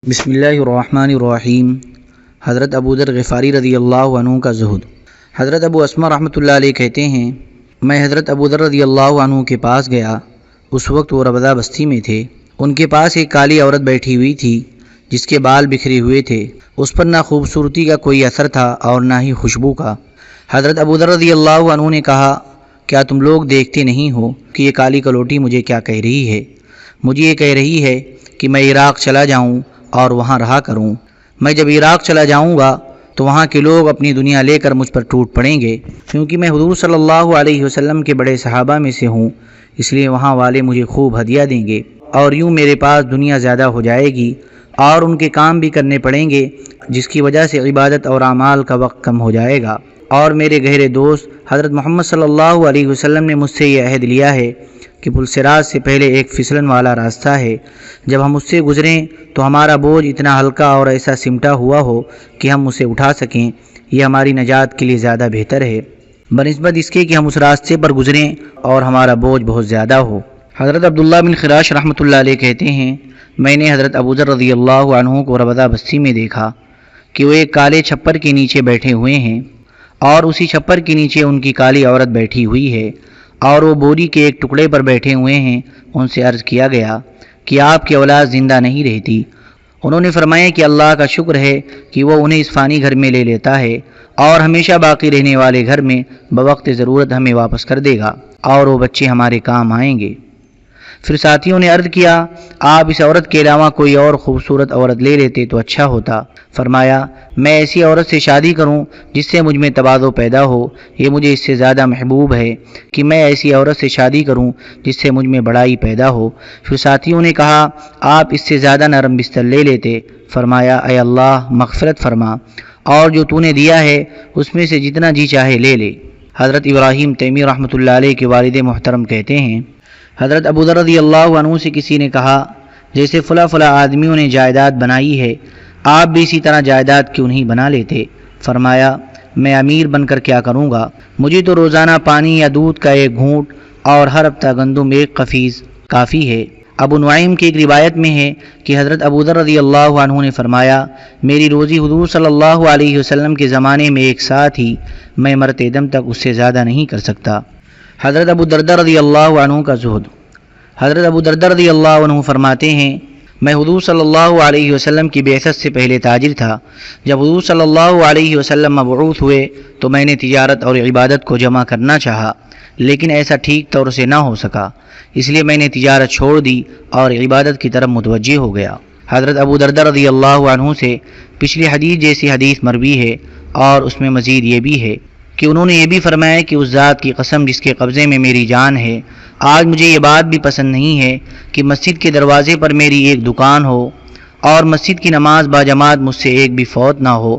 بسم اللہ الرحمن الرحیم۔ حضرت ابو ذر غفاری رضی اللہ عنہ کا زہد۔ حضرت ابو اسما رحمۃ اللہ علیہ کہتے ہیں، میں حضرت ابو ذر رضی اللہ عنہ کے پاس گیا۔ اس وقت وہ ربضہ بستی میں تھے۔ ان کے پاس ایک کالی عورت بیٹھی ہوئی تھی جس کے بال بکھرے ہوئے تھے۔ اس پر نہ خوبصورتی کا کوئی اثر تھا اور نہ ہی خوشبو کا۔ حضرت ابو ذر رضی اللہ عنہ نے کہا، کیا تم لوگ دیکھتے نہیں ہو کہ یہ کالی کلوٹی مجھے کیا کہہ رہی ہے؟ مجھے یہ کہہ رہی ہے کہ میں عراق چلا جاؤں اور وہاں رہا کروں۔ میں جب عراق چلا جاؤں گا تو وہاں کے لوگ اپنی دنیا لے کر مجھ پر ٹوٹ پڑیں گے، کیونکہ میں حضور صلی اللہ علیہ وسلم کے بڑے صحابہ میں سے ہوں، اس لیے وہاں والے مجھے خوب ہدیہ دیں گے اور یوں میرے پاس دنیا زیادہ ہو جائے گی اور ان کے کام بھی کرنے پڑیں گے، جس کی وجہ سے عبادت اور اعمال کا وقت کم ہو جائے گا۔ اور میرے گہرے دوست حضرت محمد صلی اللہ علیہ وسلم نے مجھ سے یہ عہد لیا ہے کہ پل صراط سے پہلے ایک پھسلن والا راستہ ہے، جب ہم اس سے گزریں تو ہمارا بوجھ اتنا ہلکا اور ایسا سمٹا ہوا ہو کہ ہم اسے اٹھا سکیں، یہ ہماری نجات کے لیے زیادہ بہتر ہے بنسبت اس کے کہ ہم اس راستے پر گزریں اور ہمارا بوجھ بہت زیادہ ہو۔ حضرت عبداللہ بن خراش رحمۃ اللہ علیہ کہتے ہیں، میں نے حضرت ابو ذر رضی اللہ عنہ کو ربضہ بستی میں دیکھا کہ وہ ایک کالے چھپر کے نیچے بیٹھے ہوئے ہیں اور اسی چھپر کے نیچے ان کی کالی عورت بیٹھی ہوئی ہے اور وہ بوری کے ایک ٹکڑے پر بیٹھے ہوئے ہیں۔ ان سے عرض کیا گیا کہ آپ کی اولاد زندہ نہیں رہتی۔ انہوں نے فرمایا کہ اللہ کا شکر ہے کہ وہ انہیں اس فانی گھر میں لے لیتا ہے اور ہمیشہ باقی رہنے والے گھر میں بوقت ضرورت ہمیں واپس کر دے گا اور وہ بچے ہمارے کام آئیں گے۔ پھر ساتھیوں نے عرض کیا، آپ اس عورت کے علاوہ کوئی اور خوبصورت عورت لے لیتے تو اچھا ہوتا۔ فرمایا، میں ایسی عورت سے شادی کروں جس سے مجھ میں تواضع پیدا ہو، یہ مجھے اس سے زیادہ محبوب ہے کہ میں ایسی عورت سے شادی کروں جس سے مجھ میں بڑائی پیدا ہو۔ پھر ساتھیوں نے کہا، آپ اس سے زیادہ نرم بستر لے لیتے۔ فرمایا، اے اللہ مغفرت فرما اور جو تو نے دیا ہے اس میں سے جتنا جی چاہے لے لے۔ حضرت ابراہیم تیمی رحمۃ اللہ علیہ کے والد محترم کہتے ہیں، حضرت ابو ذر رضی اللہ عنہ سے کسی نے کہا، جیسے فلاں فلاں آدمیوں نے جائیداد بنائی ہے، آپ بھی اسی طرح جائیداد کیوں نہیں بنا لیتے؟ فرمایا، میں امیر بن کر کیا کروں گا؟ مجھے تو روزانہ پانی یا دودھ کا ایک گھونٹ اور ہر ہفتہ گندم ایک قفیز کافی ہے۔ ابو نعیم کی ایک روایت میں ہے کہ حضرت ابو ذر رضی اللہ عنہ نے فرمایا، میری روزی حضور صلی اللہ علیہ وسلم کے زمانے میں ایک سا تھی، میں مرتے دم تک اس سے زیادہ نہیں کر سکتا۔ حضرت ابو دردہ رضی اللہ عنہ کا زہد۔ حضرت ابو دردہ رضی اللہ عنہ فرماتے ہیں، میں حضور صلی اللہ علیہ وسلم کی بعثت سے پہلے تاجر تھا۔ جب حضور صلی اللہ علیہ وسلم مبعوث ہوئے تو میں نے تجارت اور عبادت کو جمع کرنا چاہا، لیکن ایسا ٹھیک طور سے نہ ہو سکا، اس لیے میں نے تجارت چھوڑ دی اور عبادت کی طرف متوجہ ہو گیا۔ حضرت ابو دردہ رضی اللہ عنہ سے پچھلی حدیث جیسی حدیث مروی ہے اور اس میں مزید یہ بھی ہے کہ انہوں نے یہ بھی فرمایا کہ اس ذات کی قسم جس کے قبضے میں میری جان ہے، آج مجھے یہ بات بھی پسند نہیں ہے کہ مسجد کے دروازے پر میری ایک دکان ہو اور مسجد کی نماز باجماعت مجھ سے ایک بھی فوت نہ ہو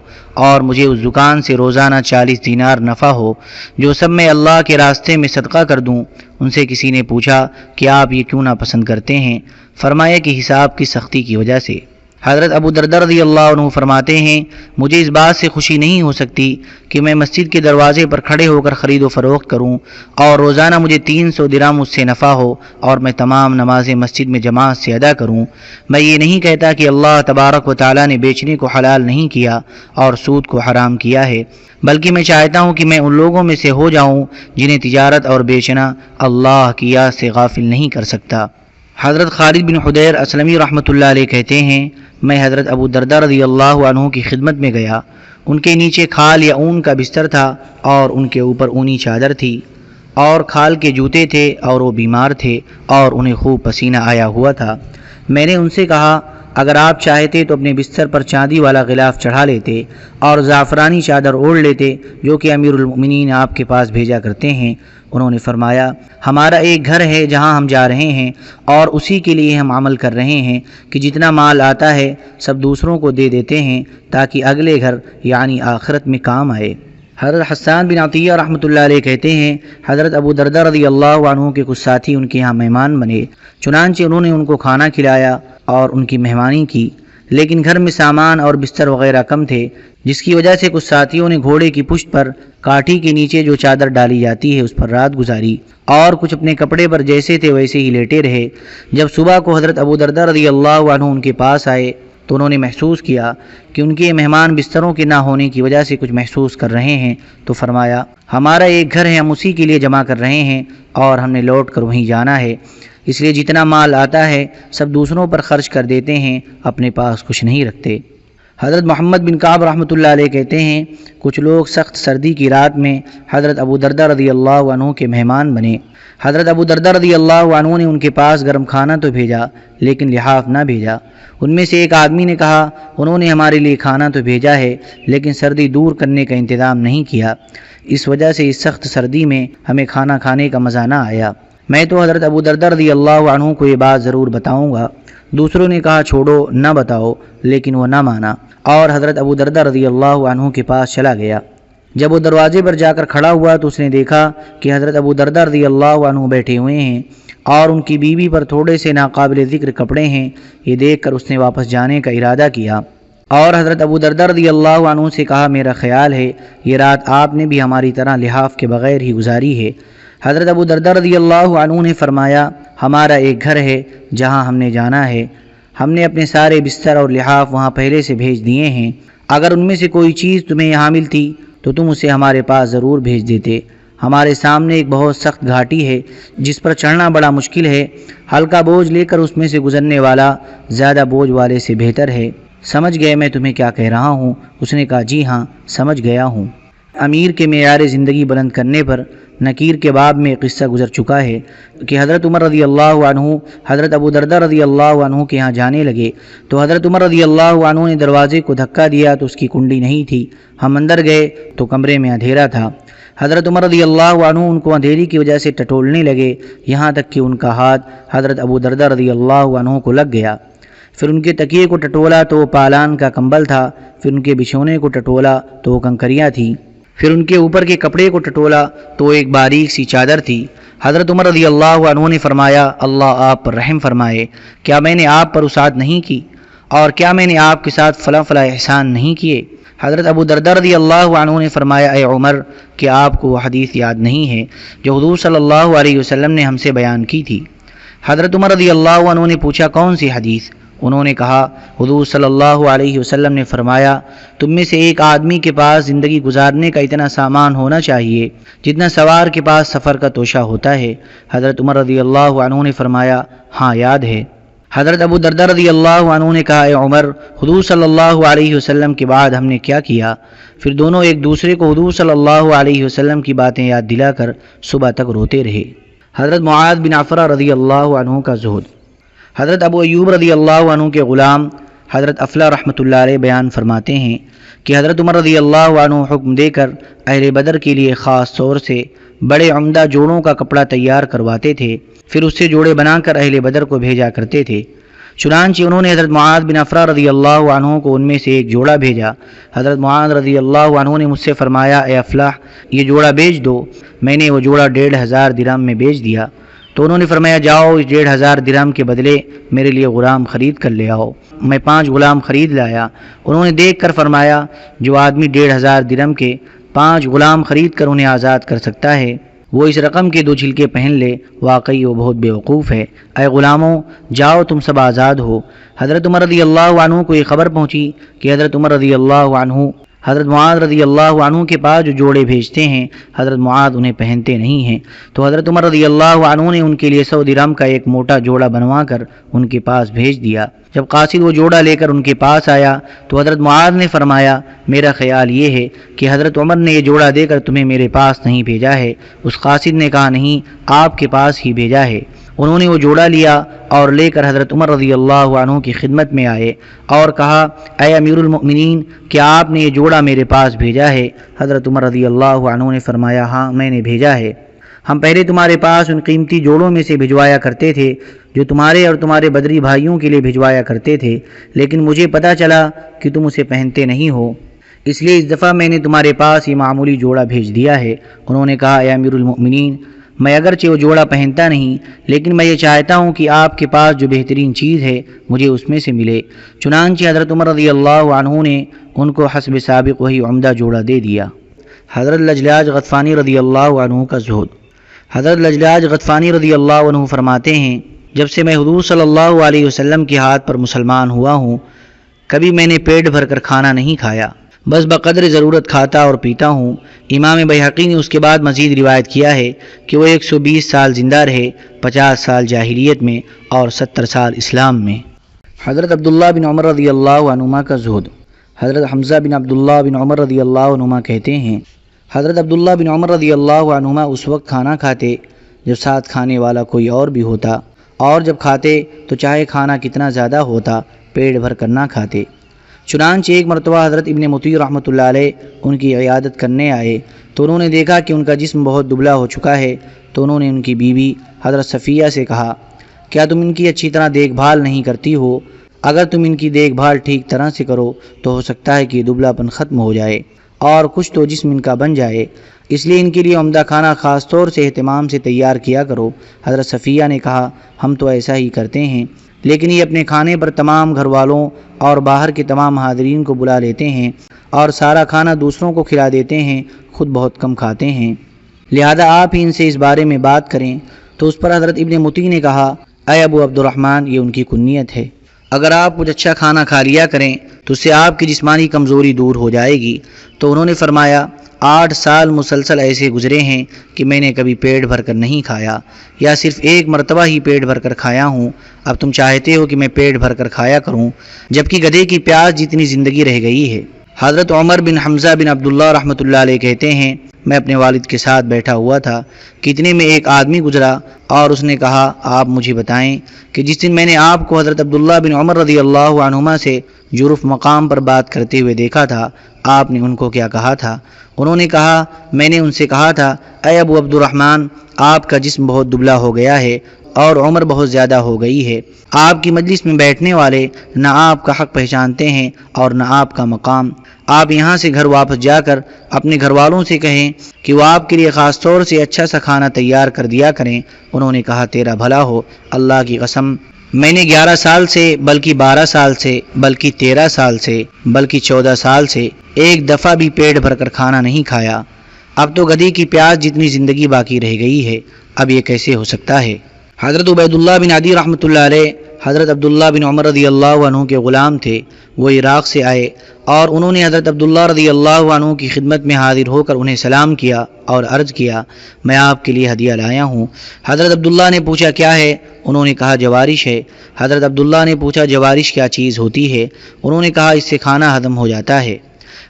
اور مجھے اس دکان سے روزانہ 40 دینار نفع ہو، جو سب میں اللہ کے راستے میں صدقہ کر دوں۔ ان سے کسی نے پوچھا کہ آپ یہ کیوں نہ پسند کرتے ہیں؟ فرمایا کہ حساب کی سختی کی وجہ سے۔ حضرت ابو دردہ رضی اللہ عنہ فرماتے ہیں، مجھے اس بات سے خوشی نہیں ہو سکتی کہ میں مسجد کے دروازے پر کھڑے ہو کر خرید و فروخت کروں اور روزانہ مجھے 300 درہم اس سے نفع ہو اور میں تمام نمازیں مسجد میں جماعت سے ادا کروں۔ میں یہ نہیں کہتا کہ اللہ تبارک و تعالیٰ نے بیچنے کو حلال نہیں کیا اور سود کو حرام کیا ہے، بلکہ میں چاہتا ہوں کہ میں ان لوگوں میں سے ہو جاؤں جنہیں تجارت اور بیچنا اللہ کی یاد سے غافل نہیں کر سکتا۔ حضرت خالد بن حدیر اسلمی رحمۃ اللہ علیہ کہتے ہیں، میں حضرت ابو دردہ رضی اللہ عنہ کی خدمت میں گیا۔ ان کے نیچے کھال یا اون کا بستر تھا اور ان کے اوپر اونی چادر تھی اور کھال کے جوتے تھے اور وہ بیمار تھے اور انہیں خوب پسینہ آیا ہوا تھا۔ میں نے ان سے کہا، اگر آپ چاہتے تو اپنے بستر پر چاندی والا غلاف چڑھا لیتے اور زعفرانی چادر اوڑھ لیتے جو کہ امیر المؤمنین آپ کے پاس بھیجا کرتے ہیں۔ انہوں نے فرمایا، ہمارا ایک گھر ہے جہاں ہم جا رہے ہیں اور اسی کے لیے ہم عمل کر رہے ہیں کہ جتنا مال آتا ہے سب دوسروں کو دے دیتے ہیں تاکہ اگلے گھر یعنی آخرت میں کام آئے۔ حضرت حسان بن عطیہ رحمۃ اللہ علیہ کہتے ہیں، حضرت ابو دردہ رضی اللہ عنہ کے کچھ ساتھی ان کے یہاں مہمان بنے، چنانچہ انہوں نے ان کو کھانا کھلایا اور ان کی مہمانی کی، لیکن گھر میں سامان اور بستر وغیرہ کم تھے، جس کی وجہ سے کچھ ساتھیوں نے گھوڑے کی پشت پر کاٹھی کے نیچے جو چادر ڈالی جاتی ہے اس پر رات گزاری اور کچھ اپنے کپڑے پر جیسے تھے ویسے ہی لیٹے رہے۔ جب صبح کو حضرت ابو دردہ رضی اللہ عنہ ان کے پاس آئے تو انہوں نے محسوس کیا کہ ان کے مہمان بستروں کے نہ ہونے کی وجہ سے کچھ محسوس کر رہے ہیں، تو فرمایا ہمارا ایک گھر ہے، ہم اسی کے لیے جمع کر رہے ہیں اور ہم نے لوٹ کر وہیں جانا ہے، اس لیے جتنا مال آتا ہے سب دوسروں پر خرچ کر دیتے ہیں، اپنے پاس کچھ نہیں رکھتے۔ حضرت محمد بن کعب رحمۃ اللہ علیہ کہتے ہیں کچھ لوگ سخت سردی کی رات میں حضرت ابو دردہ رضی اللہ عنہ کے مہمان بنے۔ حضرت ابو دردہ رضی اللہ عنہ نے ان کے پاس گرم کھانا تو بھیجا لیکن لحاف نہ بھیجا۔ ان میں سے ایک آدمی نے کہا انہوں نے ہمارے لیے کھانا تو بھیجا ہے لیکن سردی دور کرنے کا انتظام نہیں کیا، اس وجہ سے اس سخت سردی میں ہمیں کھانا کھانے کا مزہ نہ آیا۔ میں تو حضرت ابو دردہ رضی اللہ عنہ کو یہ بات ضرور بتاؤں گا۔ دوسروں نے کہا چھوڑو نہ بتاؤ، لیکن وہ نہ مانا اور حضرت ابو دردہ رضی اللہ عنہ کے پاس چلا گیا۔ جب وہ دروازے پر جا کر کھڑا ہوا تو اس نے دیکھا کہ حضرت ابو دردہ رضی اللہ عنہ بیٹھے ہوئے ہیں اور ان کی بیوی پر تھوڑے سے ناقابل ذکر کپڑے ہیں۔ یہ دیکھ کر اس نے واپس جانے کا ارادہ کیا اور حضرت ابو دردہ رضی اللہ عنہ سے کہا میرا خیال ہے یہ رات آپ نے بھی ہماری طرح لحاف کے بغیر ہی گزاری ہے۔ حضرت ابو دردہ رضی اللہ عنہ نے فرمایا ہمارا ایک گھر ہے جہاں ہم نے جانا ہے، ہم نے اپنے سارے بستر اور لحاف وہاں پہلے سے بھیج دیے ہیں، اگر ان میں سے کوئی چیز تمہیں یہاں ملتی تو تم اسے ہمارے پاس ضرور بھیج دیتے۔ ہمارے سامنے ایک بہت سخت گھاٹی ہے جس پر چڑھنا بڑا مشکل ہے، ہلکا بوجھ لے کر اس میں سے گزرنے والا زیادہ بوجھ والے سے بہتر ہے۔ سمجھ گئے میں تمہیں کیا کہہ رہا ہوں؟ اس نے کہا جی ہاں سمجھ گیا ہوں۔ امیر کے معیار زندگی بلند کرنے پر نکیر کے باب میں قصہ گزر چکا ہے کہ حضرت عمر رضی اللہ عنہ حضرت ابو دردہ رضی اللہ عنہ کے ہاں جانے لگے تو حضرت عمر رضی اللہ عنہ نے دروازے کو دھکا دیا تو اس کی کنڈی نہیں تھی۔ ہم اندر گئے تو کمرے میں اندھیرا تھا۔ حضرت عمر رضی اللہ عنہ ان کو اندھیری کی وجہ سے ٹٹولنے لگے، یہاں تک کہ ان کا ہاتھ حضرت ابو دردہ رضی اللہ عنہ کو لگ گیا۔ پھر ان کے تکیے کو ٹٹولا تو وہ پالان کا کمبل تھا، پھر ان کے بچھونے کو ٹٹولا تو وہ کنکریاں تھیں، پھر ان کے اوپر کے کپڑے کو ٹٹولا تو ایک باریک سی چادر تھی۔ حضرت عمر رضی اللہ عنہ نے فرمایا اللہ آپ پر رحم فرمائے، کیا میں نے آپ پر وسعت نہیں کی اور کیا میں نے آپ کے ساتھ فلاں فلاں احسان نہیں کیے؟ حضرت ابو دردہ رضی اللہ عنہ نے فرمایا اے عمر کہ آپ کو وہ حدیث یاد نہیں ہے جو حضور صلی اللہ علیہ وسلم نے ہم سے بیان کی تھی؟ حضرت عمر رضی اللہ عنہ نے پوچھا کون سی حدیث؟ انہوں نے کہا حضور صلی اللہ علیہ وسلم نے فرمایا تم میں سے ایک آدمی کے پاس زندگی گزارنے کا اتنا سامان ہونا چاہیے جتنا سوار کے پاس سفر کا توشہ ہوتا ہے۔ حضرت عمر رضی اللہ عنہ نے فرمایا ہاں یاد ہے۔ حضرت ابو دردہ رضی اللہ عنہ نے کہا اے عمر حضور صلی اللہ علیہ وسلم کے بعد ہم نے کیا کیا؟ پھر دونوں ایک دوسرے کو حضور صلی اللہ علیہ وسلم کی باتیں یاد دلا کر صبح تک روتے رہے۔ حضرت معاذ بن عفرہ رضی اللہ عنہ کا زہد۔ حضرت ابو ایوب رضی اللہ عنہ کے غلام حضرت افلا رحمۃ اللہ علیہ بیان فرماتے ہیں کہ حضرت عمر رضی اللہ عنہ حکم دے کر اہل بدر کے لیے خاص طور سے بڑے عمدہ جوڑوں کا کپڑا تیار کرواتے تھے، پھر اس سے جوڑے بنا کر اہل بدر کو بھیجا کرتے تھے۔ چنانچہ انہوں نے حضرت معاذ بن عفرہ رضی اللہ عنہ کو ان میں سے ایک جوڑا بھیجا۔ حضرت معاذ رضی اللہ عنہ نے مجھ سے فرمایا اے افلاح یہ جوڑا بیچ دو۔ میں نے وہ جوڑا 1500 درہم میں بیچ دیا تو انہوں نے فرمایا جاؤ اس 1500 درہم کے بدلے میرے لیے غلام خرید کر لے آؤ۔ میں 5 غلام خرید لایا۔ انہوں نے دیکھ کر فرمایا جو آدمی 1500 درہم کے 5 غلام خرید کر انہیں آزاد کر سکتا ہے وہ اس رقم کے 2 چھلکے پہن لے، واقعی وہ بہت بیوقوف ہے۔ اے غلاموں جاؤ تم سب آزاد ہو۔ حضرت عمر رضی اللہ عنہ کو یہ خبر پہنچی کہ حضرت عمر رضی اللہ عنہ حضرت معاذ رضی اللہ عنہ کے پاس جو جوڑے بھیجتے ہیں حضرت معاذ انہیں پہنتے نہیں ہیں، تو حضرت عمر رضی اللہ عنہ نے ان کے لیے 100 درہم کا ایک موٹا جوڑا بنوا کر ان کے پاس بھیج دیا۔ جب قاصد وہ جوڑا لے کر ان کے پاس آیا تو حضرت معاذ نے فرمایا میرا خیال یہ ہے کہ حضرت عمر نے یہ جوڑا دے کر تمہیں میرے پاس نہیں بھیجا ہے۔ اس قاصد نے کہا نہیں آپ کے پاس ہی بھیجا ہے۔ انہوں نے وہ جوڑا لیا اور لے کر حضرت عمر رضی اللہ عنہ کی خدمت میں آئے اور کہا اے امیر المؤمنین کیا آپ نے یہ جوڑا میرے پاس بھیجا ہے؟ حضرت عمر رضی اللہ عنہ نے فرمایا ہاں میں نے بھیجا ہے۔ ہم پہلے تمہارے پاس ان قیمتی جوڑوں میں سے بھجوایا کرتے تھے جو تمہارے اور تمہارے بدری بھائیوں کے لیے بھجوایا کرتے تھے، لیکن مجھے پتہ چلا کہ تم اسے پہنتے نہیں ہو، اس لیے اس دفعہ میں نے تمہارے پاس یہ معمولی جوڑا بھیج دیا ہے۔ انہوں نے کہا اے امیر المؤمنین میں اگرچہ وہ جوڑا پہنتا نہیں لیکن میں یہ چاہتا ہوں کہ آپ کے پاس جو بہترین چیز ہے مجھے اس میں سے ملے۔ چنانچہ حضرت عمر رضی اللہ عنہ نے ان کو حسب سابق وہی عمدہ جوڑا دے دیا۔ حضرت لجلاج غطفانی رضی اللہ عنہ کا زہد۔ حضرت لجلاج غطفانی رضی اللہ عنہ فرماتے ہیں جب سے میں حضور صلی اللہ علیہ وسلم کے ہاتھ پر مسلمان ہوا ہوں کبھی میں نے پیٹ بھر کر کھانا نہیں کھایا، بس بقدر ضرورت کھاتا اور پیتا ہوں۔ امام بیہقی نے اس کے بعد مزید روایت کیا ہے کہ وہ 120 سال زندہ رہے، 50 سال جاہلیت میں اور 70 سال اسلام میں۔ حضرت عبداللہ بن عمر رضی اللہ عنہما کا زہد۔ حضرت حمزہ بن عبداللہ بن عمر رضی اللہ عنہما کہتے ہیں، حضرت عبداللہ بن عمر رضی اللہ عنہما اس وقت کھانا کھاتے جب ساتھ کھانے والا کوئی اور بھی ہوتا، اور جب کھاتے تو چاہے کھانا کتنا زیادہ ہوتا پیٹ بھر کر نہ کھاتے۔ چنانچہ ایک مرتبہ حضرت ابن مطیع رحمۃ اللہ علیہ ان کی عیادت کرنے آئے تو انہوں نے دیکھا کہ ان کا جسم بہت دبلا ہو چکا ہے، تو انہوں نے ان کی بیوی حضرت صفیہ سے کہا، کیا تم ان کی اچھی طرح دیکھ بھال نہیں کرتی ہو؟ اگر تم ان کی دیکھ بھال ٹھیک طرح سے کرو تو ہو سکتا ہے کہ یہ دبلا پن ختم ہو جائے اور کچھ تو جسم ان کا بن جائے، اس لیے ان کے لیے عمدہ کھانا خاص طور سے اہتمام سے تیار کیا کرو۔ حضرت صفیہ نے کہا، ہم تو ایسا ہی کرتے ہیں، لیکن یہ اپنے کھانے پر تمام گھر والوں اور باہر کے تمام حاضرین کو بلا لیتے ہیں اور سارا کھانا دوسروں کو کھلا دیتے ہیں، خود بہت کم کھاتے ہیں، لہذا آپ ہی ان سے اس بارے میں بات کریں۔ تو اس پر حضرت ابن مطیع نے کہا، اے ابو عبد الرحمن، یہ ان کی کنیت ہے، اگر آپ کچھ اچھا کھانا کھا لیا کریں تو اس سے آپ کی جسمانی کمزوری دور ہو جائے گی۔ تو انہوں نے فرمایا، 8 سال مسلسل ایسے گزرے ہیں کہ میں نے کبھی پیٹ بھر کر نہیں کھایا، یا صرف ایک مرتبہ ہی پیٹ بھر کر کھایا ہوں۔ اب تم چاہتے ہو کہ میں پیٹ بھر کر کھایا کروں، جبکہ گدھے کی پیاس جتنی زندگی رہ گئی ہے۔ حضرت عمر بن حمزہ بن عبداللہ رحمۃ اللہ علیہ کہتے ہیں، میں اپنے والد کے ساتھ بیٹھا ہوا تھا کہ اتنے میں ایک آدمی گزرا اور اس نے کہا، آپ مجھے بتائیں کہ جس دن میں نے آپ کو حضرت عبداللہ بن عمر رضی اللہ عنہما سے جرف مقام پر بات کرتے ہوئے دیکھا تھا، آپ نے ان کو کیا کہا تھا؟ انہوں نے کہا، میں نے ان سے کہا تھا، اے ابو عبد الرحمن، آپ کا جسم بہت دبلا ہو گیا ہے اور عمر بہت زیادہ ہو گئی ہے، آپ کی مجلس میں بیٹھنے والے نہ آپ کا حق پہچانتے ہیں اور نہ آپ کا مقام، آپ یہاں سے گھر واپس جا کر اپنے گھر والوں سے کہیں کہ وہ آپ کے لیے خاص طور سے اچھا سا کھانا تیار کر دیا کریں۔ انہوں نے کہا، تیرا بھلا ہو، اللہ کی قسم میں نے 11 سال سے، بلکہ 12 سال سے، بلکہ 13 سال سے، بلکہ 14 سال سے ایک دفعہ بھی پیٹ بھر کر کھانا نہیں کھایا۔ اب تو گدھے کی پیاس جتنی زندگی باقی رہ گئی ہے، اب یہ کیسے ہو سکتا ہے؟ حضرت عبید اللہ بن عدی رحمۃ اللہ علیہ حضرت عبداللہ بن عمر رضی اللہ عنہ کے غلام تھے، وہ عراق سے آئے اور انہوں نے حضرت عبداللہ رضی اللہ عنہ کی خدمت میں حاضر ہو کر انہیں سلام کیا اور عرض کیا، میں آپ کے لیے ہدیہ لایا ہوں۔ حضرت عبداللہ نے پوچھا، کیا ہے؟ انہوں نے کہا، جوارش ہے۔ حضرت عبداللہ نے پوچھا، جوارش کیا چیز ہوتی ہے؟ انہوں نے کہا، اس سے کھانا ہضم ہو جاتا ہے۔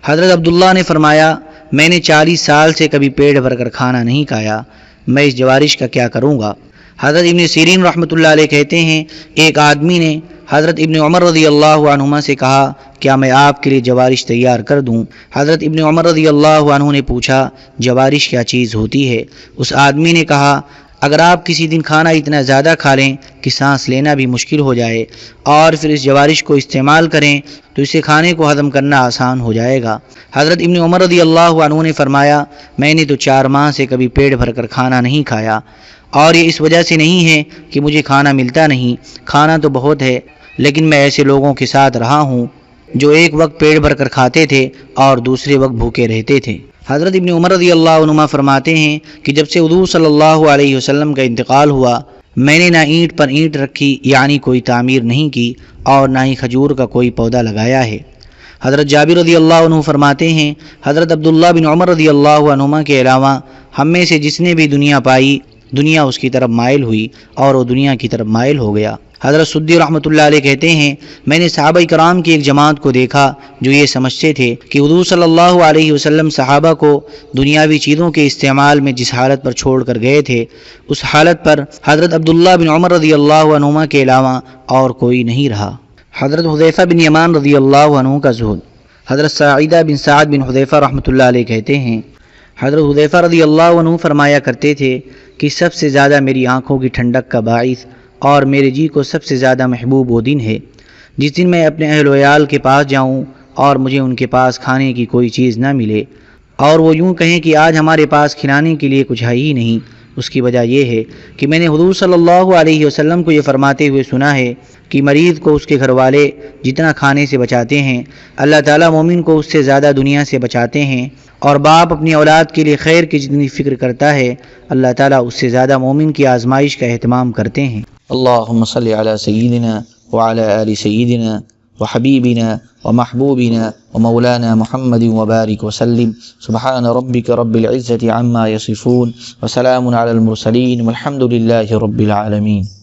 حضرت عبداللہ نے فرمایا، میں نے 40 سال سے کبھی پیٹ بھر کر کھانا نہیں کھایا، میں اس جوارش کا کیا کروں گا؟ حضرت ابن سیرین رحمۃ اللہ علیہ کہتے ہیں، ایک آدمی نے حضرت ابن عمر رضی اللہ عنہما سے کہا، کیا میں آپ کے لیے جوارش تیار کر دوں؟ حضرت ابن عمر رضی اللہ عنہ نے پوچھا، جوارش کیا چیز ہوتی ہے؟ اس آدمی نے کہا، اگر آپ کسی دن کھانا اتنا زیادہ کھا لیں کہ سانس لینا بھی مشکل ہو جائے اور پھر اس جوارش کو استعمال کریں تو اسے کھانے کو ہضم کرنا آسان ہو جائے گا۔ حضرت ابن عمر رضی اللہ عنہ نے فرمایا، میں نے تو 4 ماہ سے کبھی پیٹ بھر کر کھانا نہیں کھایا، اور یہ اس وجہ سے نہیں ہے کہ مجھے کھانا ملتا نہیں، کھانا تو بہت ہے، لیکن میں ایسے لوگوں کے ساتھ رہا ہوں جو ایک وقت پیٹ بھر کر کھاتے تھے اور دوسرے وقت بھوکے رہتے تھے۔ حضرت ابن عمر رضی اللہ عنہ فرماتے ہیں کہ جب سے حضور صلی اللہ علیہ وسلم کا انتقال ہوا، میں نے نہ اینٹ پر اینٹ رکھی، یعنی کوئی تعمیر نہیں کی، اور نہ ہی کھجور کا کوئی پودا لگایا ہے۔ حضرت جابر رضی اللہ عنہ فرماتے ہیں، حضرت عبداللہ بن عمر رضی اللہ عنہما کے علاوہ ہم میں سے جس نے بھی دنیا پائی، دنیا اس کی طرف مائل ہوئی اور وہ دنیا کی طرف مائل ہو گیا۔ حضرت سدی رحمۃ اللہ علیہ کہتے ہیں، میں نے صحابہ کرام کی ایک جماعت کو دیکھا جو یہ سمجھتے تھے کہ حضور صلی اللہ علیہ وسلم صحابہ کو دنیاوی چیزوں کے استعمال میں جس حالت پر چھوڑ کر گئے تھے، اس حالت پر حضرت عبداللہ بن عمر رضی اللہ عنہما کے علاوہ اور کوئی نہیں رہا۔ حضرت حذیفہ بن یمان رضی اللہ عنہ کا زہد۔ حضرت سعیدہ بن سعد بن حذیفہ رحمۃ اللہ علیہ کہتے ہیں، حضرت حذیفہ رضی اللہ عنہ فرمایا کرتے تھے کہ سب سے زیادہ میری آنکھوں کی ٹھنڈک کا باعث اور میرے جی کو سب سے زیادہ محبوب وہ دن ہے جس دن میں اپنے اہل و عیال کے پاس جاؤں اور مجھے ان کے پاس کھانے کی کوئی چیز نہ ملے، اور وہ یوں کہیں کہ آج ہمارے پاس کھلانے کے لیے کچھ ہے ہی نہیں۔ اس کی وجہ یہ ہے کہ میں نے حضور صلی اللہ علیہ وسلم کو یہ فرماتے ہوئے سنا ہے کہ مریض کو اس کے گھر والے جتنا کھانے سے بچاتے ہیں، اللہ تعالیٰ مومن کو اس سے زیادہ دنیا سے بچاتے ہیں، اور باپ اپنی اولاد کے لیے خیر کی جتنی فکر کرتا ہے، اللہ تعالیٰ اس سے زیادہ مومن کی آزمائش کا اہتمام کرتے ہیں۔ اللہم صلی علی سیدنا وعلی آل سیدنا وحبيبنا ومحبوبنا ومولانا محمد وبارك وسلم. سبحان ربك رب العزة عما يصفون وسلام على المرسلين والحمد لله رب العالمين.